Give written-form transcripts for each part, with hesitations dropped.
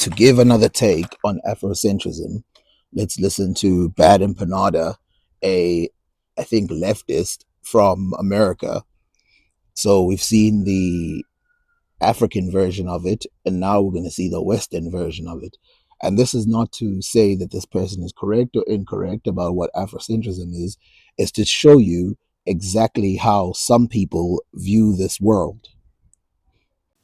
To give another take on Afrocentrism, let's listen to Bad and Panada, a, I think, leftist from America. So we've seen the African version of it, and now we're going to see the Western version of it. And this is not to say that this person is correct or incorrect about what Afrocentrism is, it's to show you exactly how some people view this world.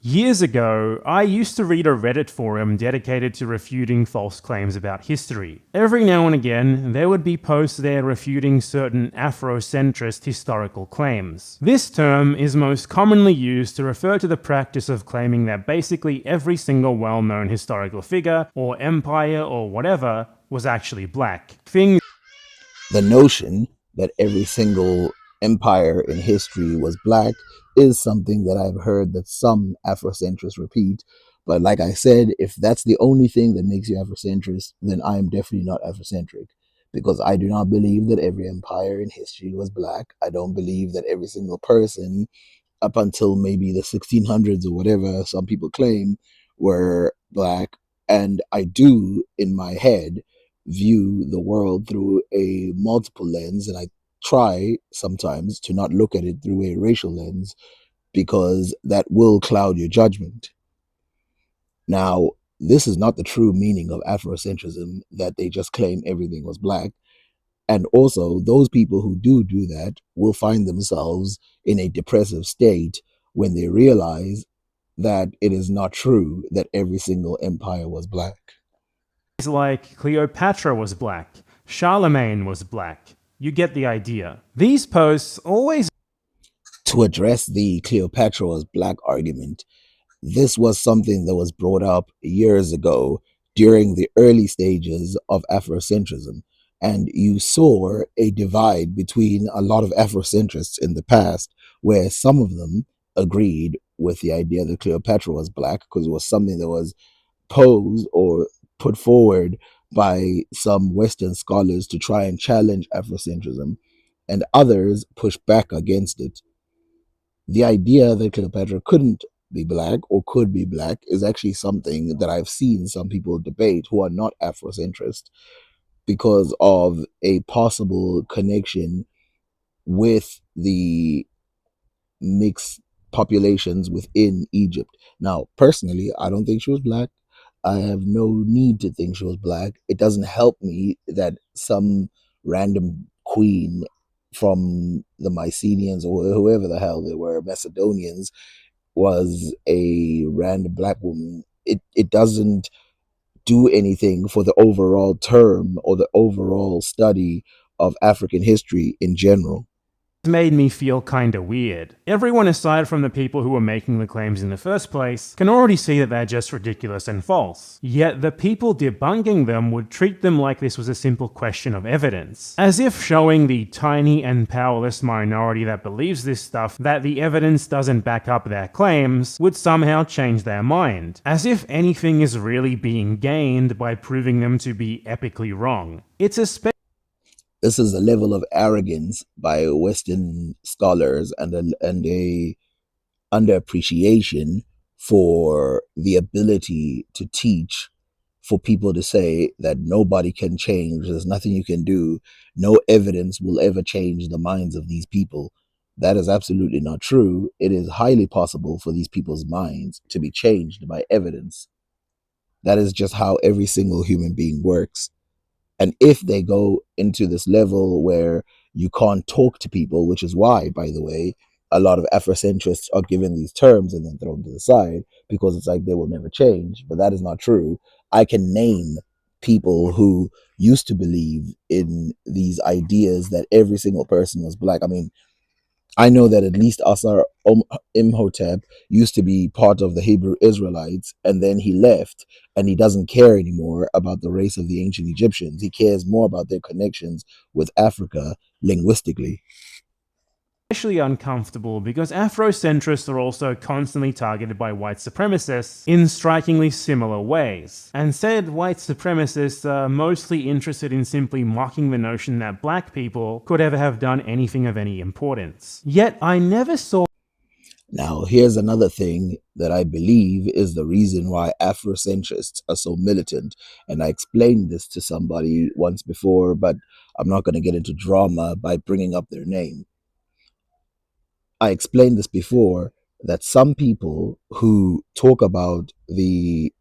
Years ago, I used to read a Reddit forum dedicated to refuting false claims about history. Every now and again, there would be posts there refuting certain Afrocentrist historical claims. This term is most commonly used to refer to the practice of claiming that basically every single well-known historical figure, or empire, or whatever, was actually black. The notion that every single empire in history was black is something that I've heard that some Afrocentrists repeat. But like I said, if that's the only thing that makes you Afrocentrist, then I am definitely not Afrocentric, because I do not believe that every empire in history was black. I don't believe that every single person up until maybe the 1600s or whatever some people claim were black. And I do, in my head, view the world through a multiple lens, and I try sometimes to not look at it through a racial lens, because that will cloud your judgment. Now, this is not the true meaning of Afrocentrism, that they just claim everything was black. And also, those people who do that will find themselves in a depressive state when they realize that it is not true that every single empire was black. Like Cleopatra was black, Charlemagne was black. You get the idea. These posts always To address the Cleopatra was black argument, this was something that was brought up years ago during the early stages of Afrocentrism. And you saw a divide between a lot of Afrocentrists in the past, where some of them agreed with the idea that Cleopatra was black because it was something that was posed or put forward by some Western scholars to try and challenge Afrocentrism, and others pushed back against it. The idea that Cleopatra couldn't be black or could be black is actually something that I've seen some people debate who are not Afrocentrist, because of a possible connection with the mixed populations within Egypt. Now, personally, I don't think she was black. I have no need to think she was black. It doesn't help me that some random queen from the Mycenaeans or whoever the hell they were, Macedonians, was a random black woman. It doesn't do anything for the overall term or the overall study of African history in general. made me feel kinda weird. Everyone aside from the people who were making the claims in the first place can already see that they're just ridiculous and false. Yet the people debunking them would treat them like this was a simple question of evidence. As if showing the tiny and powerless minority that believes this stuff that the evidence doesn't back up their claims would somehow change their mind. As if anything is really being gained by proving them to be epically wrong. It's a This is a level of arrogance by Western scholars and a underappreciation for the ability to teach, for people to say that nobody can change, there's nothing you can do, no evidence will ever change the minds of these people. That is absolutely not true. It is highly possible for these people's minds to be changed by evidence. That is just how every single human being works. And if they go into this level where you can't talk to people, which is why, by the way, a lot of Afrocentrists are given these terms and then thrown to the side, because it's like they will never change. But that is not true. I can name people who used to believe in these ideas that every single person was black. I mean, I know that at least Asar Imhotep used to be part of the Hebrew Israelites, and then he left, and he doesn't care anymore about the race of the ancient Egyptians. He cares more about their connections with Africa linguistically. especially uncomfortable because Afrocentrists are also constantly targeted by white supremacists in strikingly similar ways. And said white supremacists are mostly interested in simply mocking the notion that black people could ever have done anything of any importance. Yet I never saw Now, here's another thing that I believe is the reason why Afrocentrists are so militant. And I explained this to somebody once before, but I'm not going to get into drama by bringing up their name. I explained this before that some people who talk about the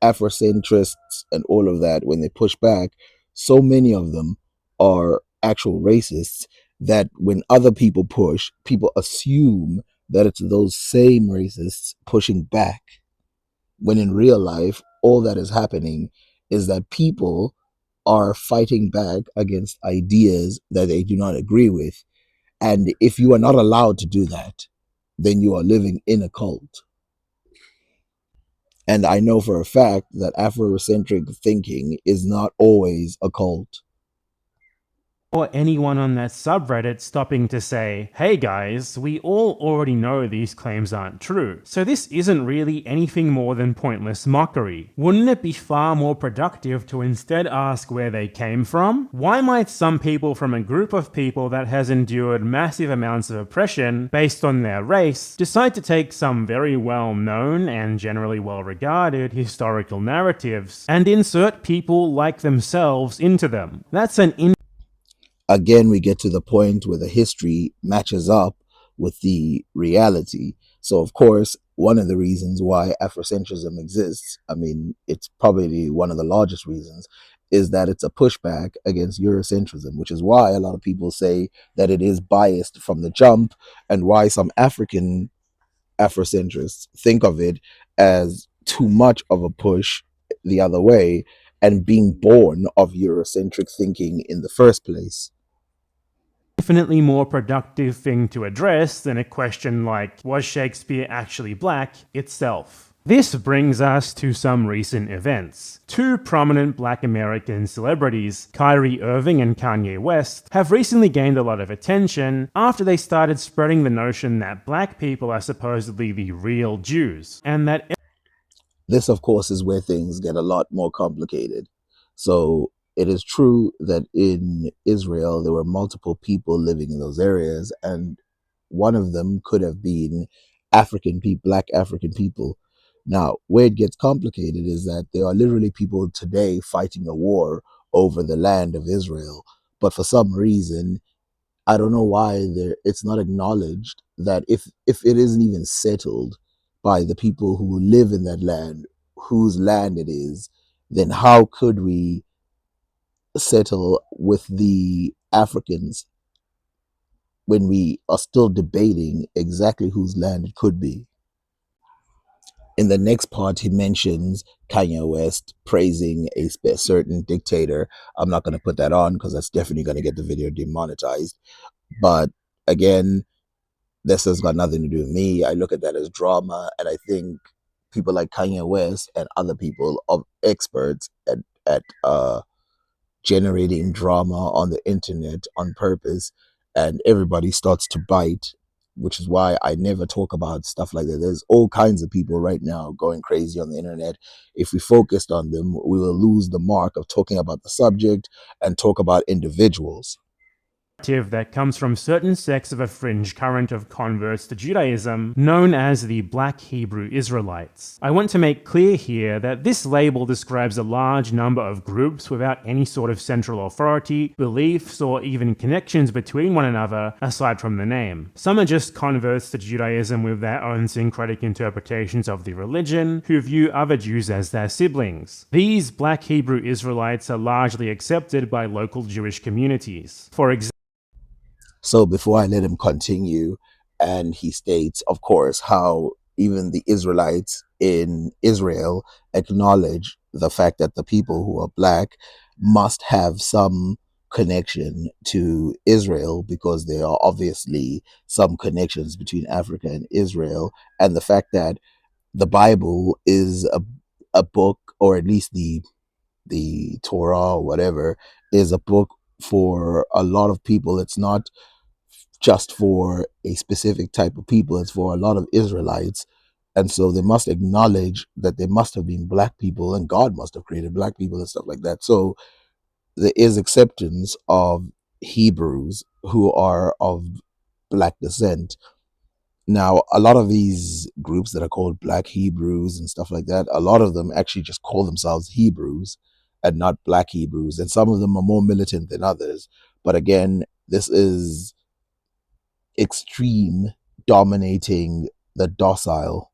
Afrocentrists and all of that, when they push back, so many of them are actual racists that when other people push, people assume that it's those same racists pushing back. When in real life, all that is happening is that people are fighting back against ideas that they do not agree with. And if you are not allowed to do that, then you are living in a cult. And I know for a fact that Afrocentric thinking is not always a cult. Or anyone on that subreddit stopping to say, hey guys, we all already know these claims aren't true, so this isn't really anything more than pointless mockery. Wouldn't it be far more productive to instead ask where they came from? Why might some people from a group of people that has endured massive amounts of oppression based on their race decide to take some very well known and generally well regarded historical narratives and insert people like themselves into them? That's an Again, we get to the point where the history matches up with the reality. So, of course, one of the reasons why Afrocentrism exists, I mean, it's probably one of the largest reasons, is that it's a pushback against Eurocentrism, which is why a lot of people say that it is biased from the jump, and why some African Afrocentrists think of it as too much of a push the other way and being born of Eurocentric thinking in the first place. infinitely more productive thing to address than a question like, was Shakespeare actually black itself? This brings us to some recent events. Two prominent black American celebrities, Kyrie Irving and Kanye West, have recently gained a lot of attention after they started spreading the notion that black people are supposedly the real Jews, and that This, of course, is where things get a lot more complicated. So it is true that in Israel, there were multiple people living in those areas, and one of them could have been African people, black African people. Now, where it gets complicated is that there are literally people today fighting a war over the land of Israel. But for some reason, I don't know why it's not acknowledged that if it isn't even settled by the people who live in that land, whose land it is, then how could we settle with the Africans when we are still debating exactly whose land it could be? In the next part, he mentions Kanye West praising a certain dictator. I'm not going to put that on because that's definitely going to get the video demonetized. But again, this has got nothing to do with me. I look at that as drama, and I think people like Kanye West and other people of experts at generating drama on the internet on purpose, and everybody starts to bite, which is why I never talk about stuff like that. There's all kinds of people right now going crazy on the internet. If we focused on them, we will lose the mark of talking about the subject and talk about individuals. that comes from certain sects of a fringe current of converts to Judaism known as the Black Hebrew Israelites. I want to make clear here that this label describes a large number of groups without any sort of central authority, beliefs, or even connections between one another aside from the name. Some are just converts to Judaism with their own syncretic interpretations of the religion, who view other Jews as their siblings. These Black Hebrew Israelites are largely accepted by local Jewish communities. For example, So before I let him continue, and he states, of course, how even the Israelites in Israel acknowledge the fact that the people who are black must have some connection to Israel because there are obviously some connections between Africa and Israel, and the fact that the Bible is a book, or at least the Torah or whatever, is a book for a lot of people. It's not just for a specific type of people, it's for a lot of Israelites. And so they must acknowledge that there must have been black people and God must have created black people and stuff like that. So there is acceptance of Hebrews who are of black descent. Now, a lot of these groups that are called Black Hebrews and stuff like that, a lot of them actually just call themselves Hebrews and not Black Hebrews. And some of them are more militant than others. But again, this is extreme dominating the docile.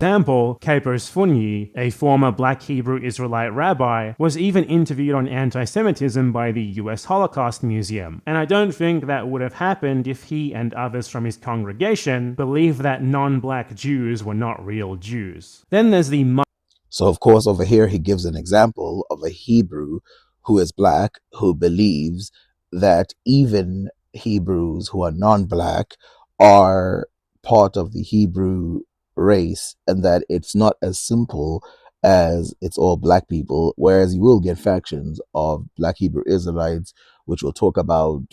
Example, Capers Funyi, a former black Hebrew Israelite rabbi, was even interviewed on anti-Semitism by the US Holocaust Museum, and I don't think that would have happened if he and others from his congregation believed that non-black Jews were not real Jews. Then there's the So, of course, over here, he gives an example of a Hebrew who is black who believes that even Hebrews who are non black are part of the Hebrew race and that it's not as simple as it's all black people. Whereas you will get factions of black Hebrew Israelites, which will talk about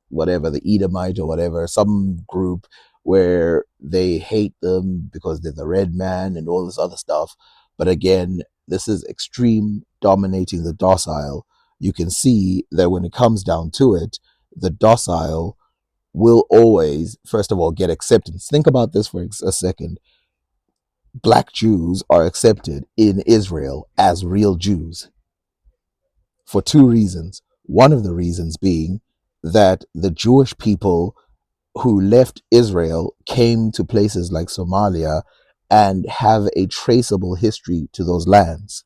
whatever, the Edomite or whatever, some group where they hate them because they're the red man and all this other stuff. But again, this is extreme dominating the docile. You can see that when it comes down to it, the docile will always, first of all, get acceptance. Think about this for a second. Black Jews are accepted in Israel as real Jews for two reasons. One of the reasons being that the Jewish people who left Israel came to places like Somalia and have a traceable history to those lands.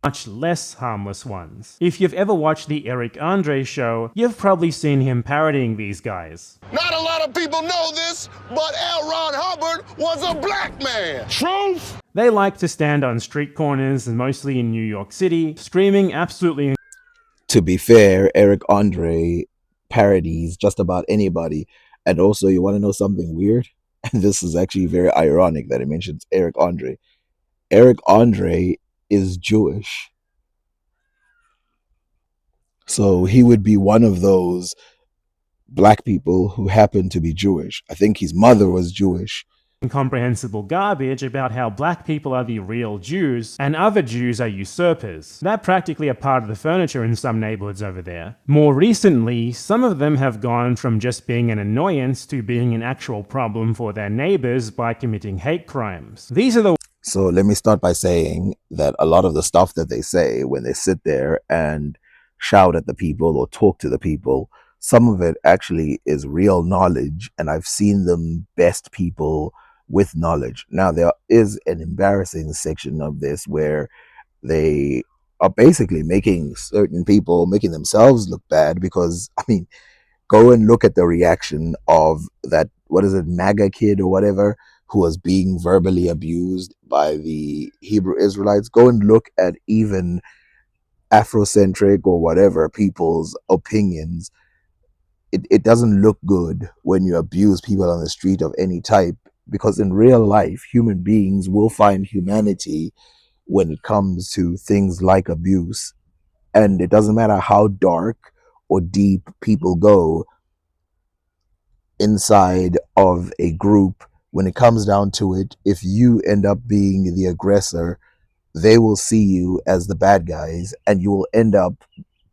much less harmless ones. If you've ever watched the Eric Andre show, you've probably seen him parodying these guys. Not a lot of people know this, but L. Ron Hubbard was a black man. Truth? They like to stand on street corners, and mostly in New York City, screaming absolutely. To be fair, Eric Andre parodies just about anybody. And also, you want to know something weird? And this is actually very ironic that it mentions Eric Andre. Eric Andre is Jewish. So he would be one of those black people who happen to be Jewish. I think his mother was Jewish. Incomprehensible garbage about how black people are the real Jews and other Jews are usurpers. They're practically a part of the furniture in some neighborhoods over there. More recently, some of them have gone from just being an annoyance to being an actual problem for their neighbors by committing hate crimes. These are the So let me start by saying that a lot of the stuff that they say when they sit there and shout at the people or talk to the people, some of it actually is real knowledge, and I've seen them best people with knowledge. Now, there is an embarrassing section of this where they are basically making certain people, making themselves look bad because, I mean, go and look at the reaction of that, what is it, MAGA kid or whatever, who was being verbally abused by the Hebrew Israelites. Go and look at even Afrocentric or whatever people's opinions. It doesn't look good when you abuse people on the street of any type, because in real life, human beings will find humanity when it comes to things like abuse. And it doesn't matter how dark or deep people go inside of a group, when it comes down to it, if you end up being the aggressor, they will see you as the bad guys and you will end up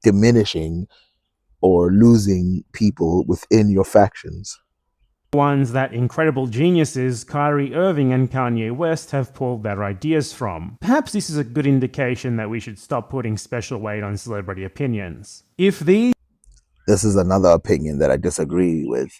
diminishing or losing people within your factions. ones that incredible geniuses Kyrie Irving and Kanye West have pulled their ideas from. Perhaps this is a good indication that we should stop putting special weight on celebrity opinions. If these This is another opinion that I disagree with.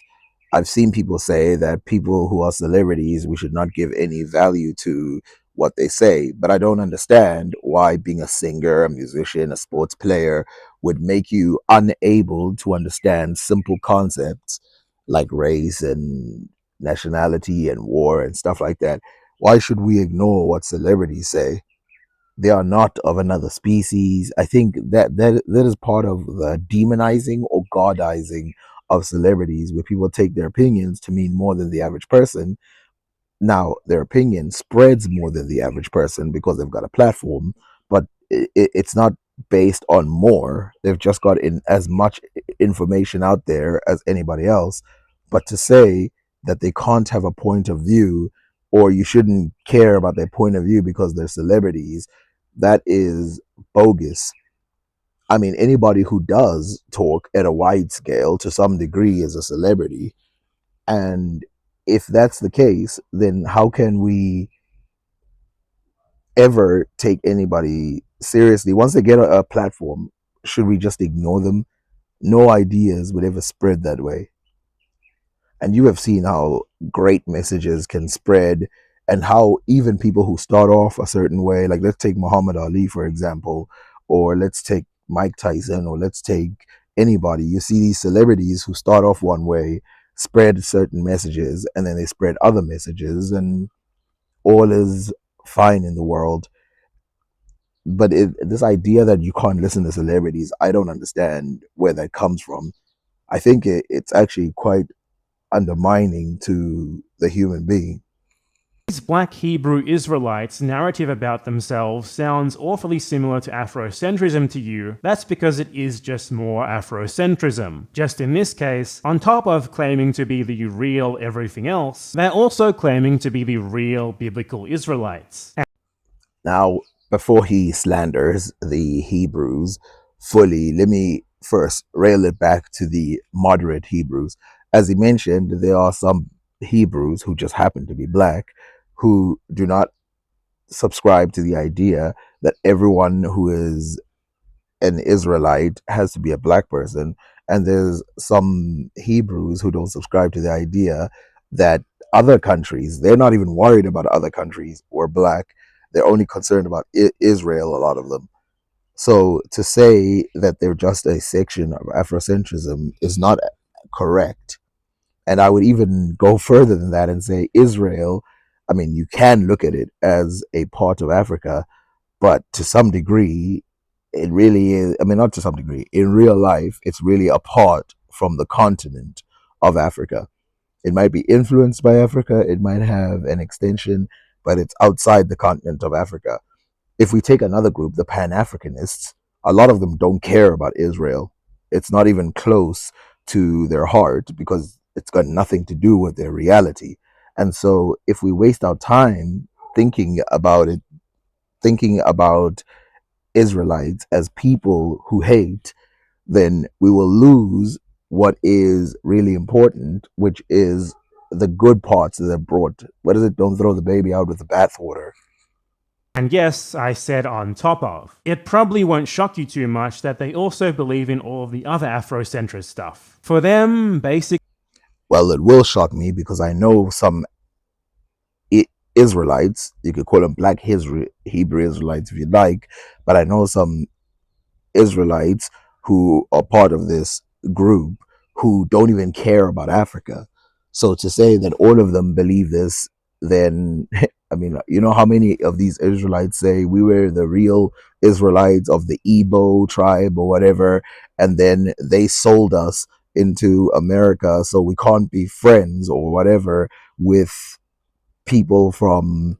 I've seen people say that people who are celebrities, we should not give any value to what they say, but I don't understand why being a singer, a musician, a sports player would make you unable to understand simple concepts like race and nationality and war and stuff like that. Why should we ignore what celebrities say? They are not of another species. I think that is part of the demonizing or godizing of celebrities, where people take their opinions to mean more than the average person. Now, their opinion spreads more than the average person because they've got a platform, but it's not based on more. They've just got in as much information out there as anybody else. But to say that they can't have a point of view, or you shouldn't care about their point of view because they're celebrities, that is bogus. I mean, anybody who does talk at a wide scale to some degree is a celebrity. And if that's the case, then how can we ever take anybody seriously? Once they get a platform, should we just ignore them? No ideas would ever spread that way. And you have seen how great messages can spread, and how even people who start off a certain way, like let's take Muhammad Ali, for example, or let's take Mike Tyson, or let's take anybody. You see these celebrities who start off one way, spread certain messages, and then they spread other messages, and all is fine in the world. But this idea that you can't listen to celebrities, I don't understand where that comes from. I think it's actually quite undermining to the human being. These black Hebrew Israelites' narrative about themselves sounds awfully similar to afrocentrism to you. That's because it is just more afrocentrism. Just in this case, on top of claiming to be the real everything else, they're also claiming to be the real biblical Israelites. Now, before he slanders the Hebrews fully, let me first rail it back to the moderate Hebrews. As he mentioned, there are some Hebrews who just happen to be black who do not subscribe to the idea that everyone who is an Israelite has to be a black person. And there's some Hebrews who don't subscribe to the idea that other countries, they're not even worried about other countries or black. They're only concerned about Israel, a lot of them. So to say that they're just a section of Afrocentrism is not correct. And I would even go further than that and say Israel, I mean, you can look at it as a part of Africa, but to some degree, it really is. I mean, not to some degree, in real life, it's really apart from the continent of Africa. It might be influenced by Africa, it might have an extension, but it's outside the continent of Africa. If we take another group, the Pan Africanists, a lot of them don't care about Israel. It's not even close to their heart because it's got nothing to do with their reality. And so, if we waste our time thinking about it, thinking about Israelites as people who hate, then we will lose what is really important, which is the good parts that are brought. What is it? Don't throw the baby out with the bathwater. And yes, I said on top of. It probably won't shock you too much that they also believe in all of the other Afrocentrist stuff. For them, basically, Well, it will shock me because I know some Israelites, you could call them black Hebrew Israelites if you like, but I know some Israelites who are part of this group who don't even care about Africa. So to say that all of them believe this, then I mean, you know how many of these Israelites say we were the real Israelites of the Igbo tribe or whatever, and then they sold us into America, so we can't be friends or whatever with people from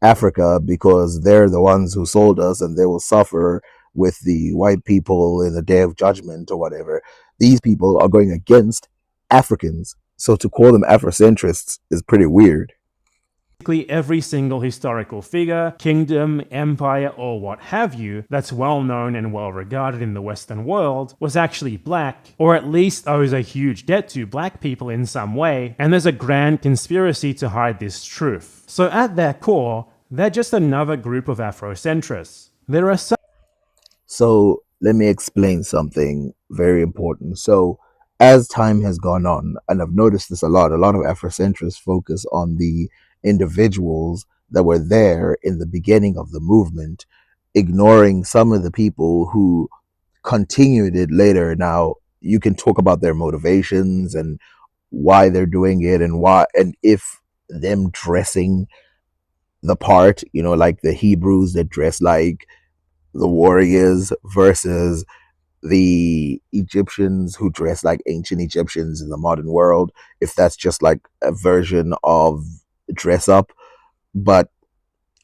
Africa because they're the ones who sold us and they will suffer with the white people in the day of judgment or whatever. These people are going against Africans. So to call them Afrocentrists is pretty weird. every single historical figure, kingdom, empire, or what have you that's well known and well regarded in the Western world was actually black, or at least owes a huge debt to black people in some way, and there's a grand conspiracy to hide this truth. So at their core, they're just another group of Afrocentrists. There are some So let me explain something very important. So as time has gone on, and I've noticed this a lot of Afrocentrists focus on the individuals that were there in the beginning of the movement, ignoring some of the people who continued it later. Now you can talk about their motivations and why they're doing it and why, and if them dressing the part, you know, like the Hebrews that dress like the warriors versus the Egyptians who dress like ancient Egyptians in the modern world, if that's just like a version of dress up. But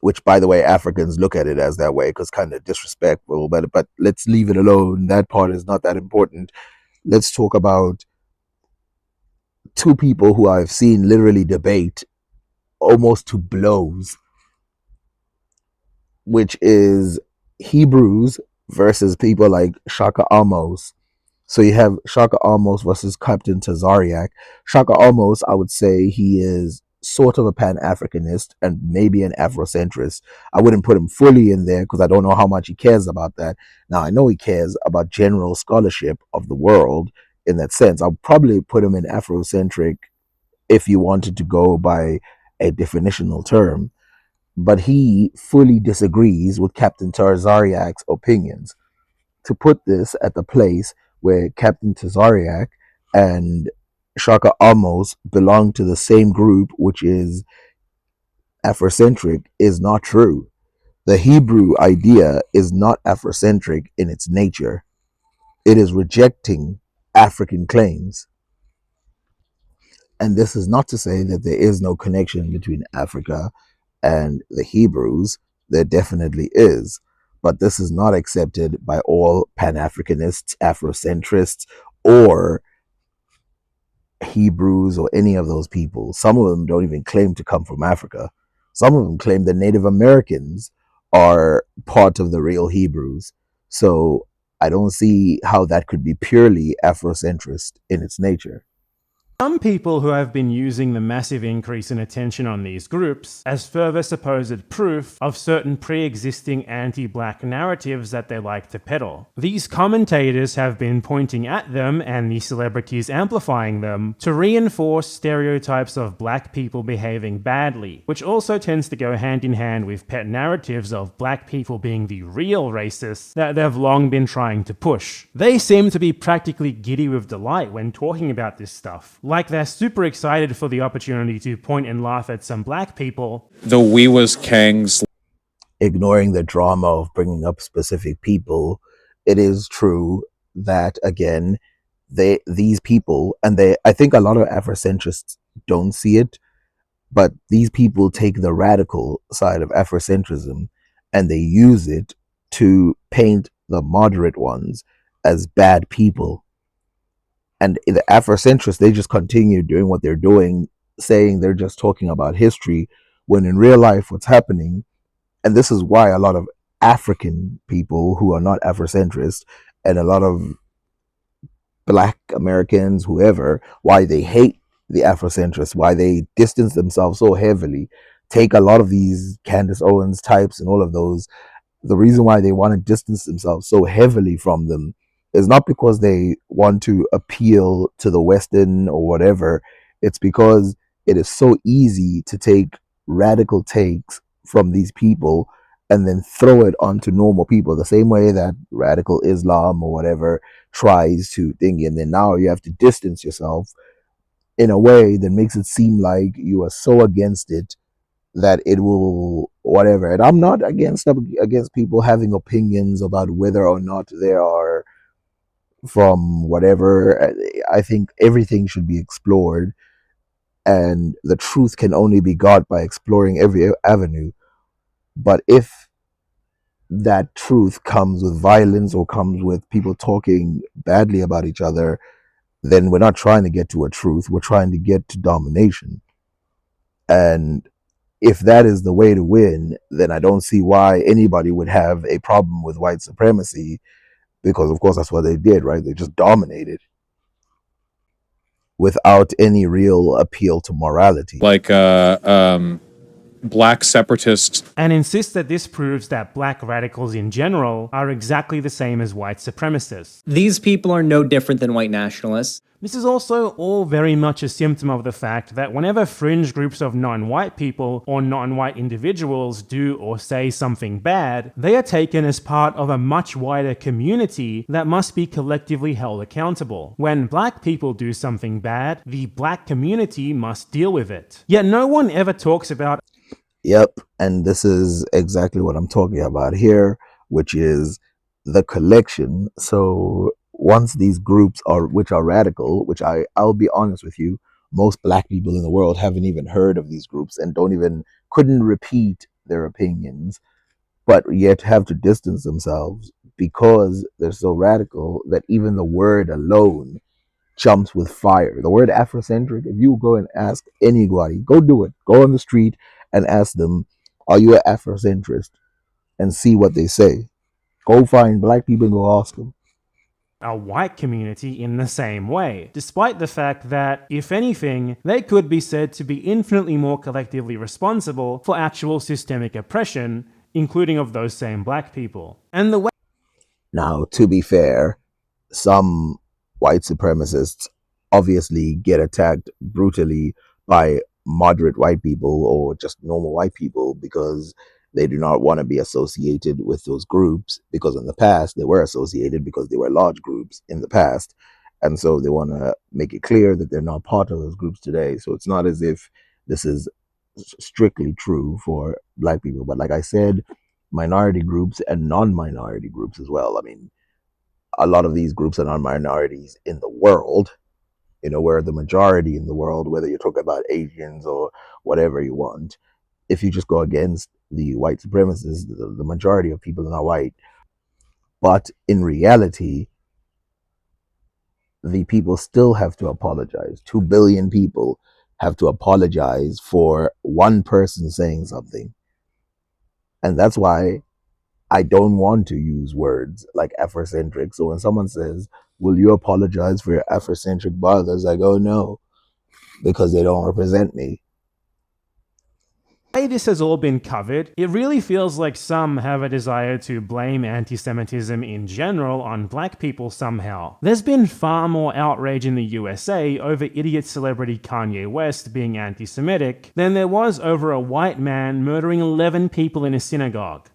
which, by the way, Africans look at it as that way because kind of disrespectful. But let's leave it alone. That part is not that important. Let's talk about two people who I've seen literally debate almost to blows, which is Hebrews versus people like Shaka Amos. So you have Shaka Amos versus Captain Tazariak. Shaka Amos, I would say he is sort of a Pan Africanist and maybe an Afrocentrist. I wouldn't put him fully in there because I don't know how much he cares about that. Now, I know he cares about general scholarship of the world in that sense. I'll probably put him in Afrocentric if you wanted to go by a definitional term. But he fully disagrees with Captain Tazariak's opinions. To put this at the place where Captain Tazariak and Shaka Amos belong to the same group, which is Afrocentric, is not true. The Hebrew idea is not Afrocentric in its nature. It is rejecting African claims. And this is not to say that there is no connection between Africa and the Hebrews. There definitely is. But this is not accepted by all Pan Africanists, Afrocentrists, or Hebrews, or any of those people. Some of them don't even claim to come from Africa. Some of them claim that Native Americans are part of the real Hebrews. So I don't see how that could be purely Afrocentrist in its nature. Some people who have been using the massive increase in attention on these groups as further supposed proof of certain pre-existing anti-black narratives that they like to peddle. These commentators have been pointing at them, and the celebrities amplifying them, to reinforce stereotypes of black people behaving badly, which also tends to go hand in hand with pet narratives of black people being the real racists that they've long been trying to push. They seem to be practically giddy with delight when talking about this stuff. Like they're super excited for the opportunity to point and laugh at some black people. The we was Kangs. Ignoring the drama of bringing up specific people, it is true that, again, these people, and I think a lot of Afrocentrists don't see it, but these people take the radical side of Afrocentrism and they use it to paint the moderate ones as bad people. And the Afrocentrists, they just continue doing what they're doing, saying they're just talking about history, when in real life, what's happening, and this is why a lot of African people who are not Afrocentrists and a lot of Black Americans, whoever, why they hate the Afrocentrists, why they distance themselves so heavily, take a lot of these Candace Owens types and all of those. The reason why they want to distance themselves so heavily from them is not because they want to appeal to the Western or whatever. It's because it is so easy to take radical takes from these people and then throw it onto normal people, the same way that radical Islam or whatever tries to think. And then now you have to distance yourself in a way that makes it seem like you are so against it that it will whatever. And I'm not against people having opinions about whether or not they are from whatever. I think everything should be explored, and the truth can only be got by exploring every avenue. But if that truth comes with violence or comes with people talking badly about each other, then we're not trying to get to a truth, we're trying to get to domination. And if that is the way to win, then I don't see why anybody would have a problem with white supremacy, because of course that's what they did, right? They just dominated without any real appeal to morality. Like black separatists. And insist that this proves that black radicals in general are exactly the same as white supremacists. These people are no different than white nationalists. This is also all very much a symptom of the fact that whenever fringe groups of non-white people or non-white individuals do or say something bad, they are taken as part of a much wider community that must be collectively held accountable. When black people do something bad, the black community must deal with it. Yet no one ever talks about. Yep, and this is exactly what I'm talking about here, which is the collection. So once these groups are, which are radical, which I'll be honest with you, most black people in the world haven't even heard of these groups and couldn't repeat their opinions, but yet have to distance themselves because they're so radical that even the word alone jumps with fire. The word Afrocentric, if you go and ask anybody, go do it, go on the street and ask them, are you an Afrocentrist? And see what they say. Go find black people and go ask them. a white community in the same way, despite the fact that, if anything, they could be said to be infinitely more collectively responsible for actual systemic oppression, including of those same black people. And the way Now, to be fair, some white supremacists obviously get attacked brutally by moderate white people or just normal white people because they do not want to be associated with those groups, because in the past they were associated because they were large groups in the past, and so they want to make it clear that they're not part of those groups today. So it's not as if this is strictly true for black people, but like I said, minority groups and non-minority groups as well. I mean, a lot of these groups are not minorities in the world. You know, we're the majority in the world, whether you're talking about Asians or whatever you want. If you just go against the white supremacists, the majority of people are not white. But in reality, the people still have to apologize. 2 billion people have to apologize for one person saying something. And that's why I don't want to use words like Afrocentric. So when someone says, "Will you apologize for your Afrocentric brothers?" I go, "No," because they don't represent me. this has all been covered, it really feels like some have a desire to blame anti-Semitism in general on black people somehow. There's been far more outrage in the USA over idiot celebrity Kanye West being anti-Semitic than there was over a white man murdering 11 people in a synagogue.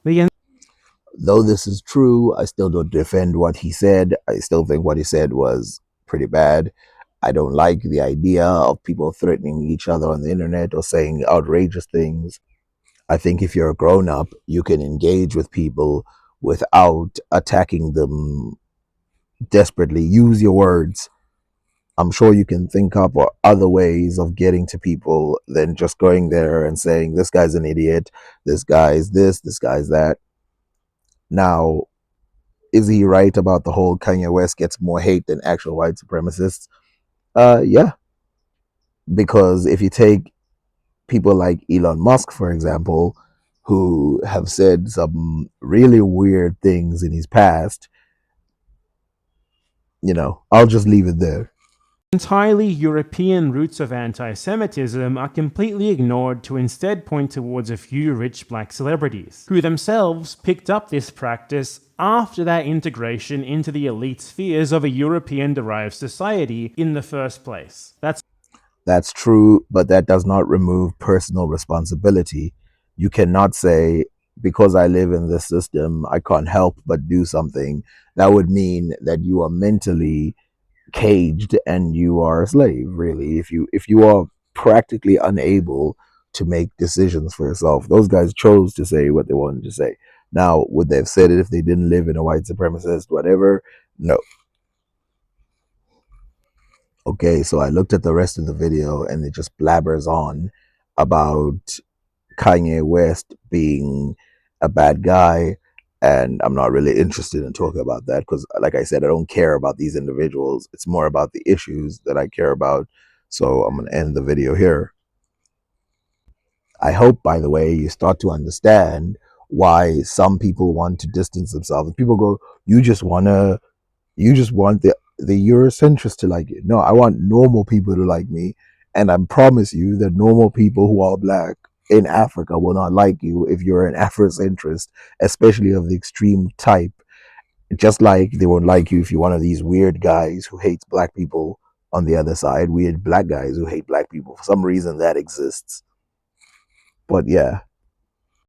Though this is true, I still don't defend what he said. I still think what he said was pretty bad. I don't like the idea of people threatening each other on the internet or saying outrageous things. I think if you're a grown up, you can engage with people without attacking them desperately. Use your words. I'm sure you can think up other ways of getting to people than just going there and saying, "This guy's an idiot, this guy's this guy's that." Now, is he right about the whole Kanye West gets more hate than actual white supremacists? Yeah, because if you take people like Elon Musk, for example, who have said some really weird things in his past, I'll just leave it there. Entirely European roots of anti-Semitism are completely ignored to instead point towards a few rich black celebrities, who themselves picked up this practice after their integration into the elite spheres of a European-derived society in the first place. That's true, but that does not remove personal responsibility. You cannot say, because I live in this system, I can't help but do something. That would mean that you are mentally caged and you are a slave, really. If you are practically unable to make decisions for yourself. Those guys chose to say what they wanted to say. Now, would they have said it if they didn't live in a white supremacist whatever? No. Okay, so I looked at the rest of the video and it just blabbers on about Kanye West being a bad guy, and I'm not really interested in talking about that because, like I said, I don't care about these individuals. It's more about the issues that I care about. So I'm going to end the video here. I hope, by the way, you start to understand why some people want to distance themselves. People go, you just want the Eurocentrists to like you. No, I want normal people to like me, and I promise you that normal people who are black in Africa will not like you if you're an Afrocentrist, especially of the extreme type. Just like they won't like you if you're one of these weird guys who hates black people on the other side, weird black guys who hate black people. For some reason that exists. But yeah,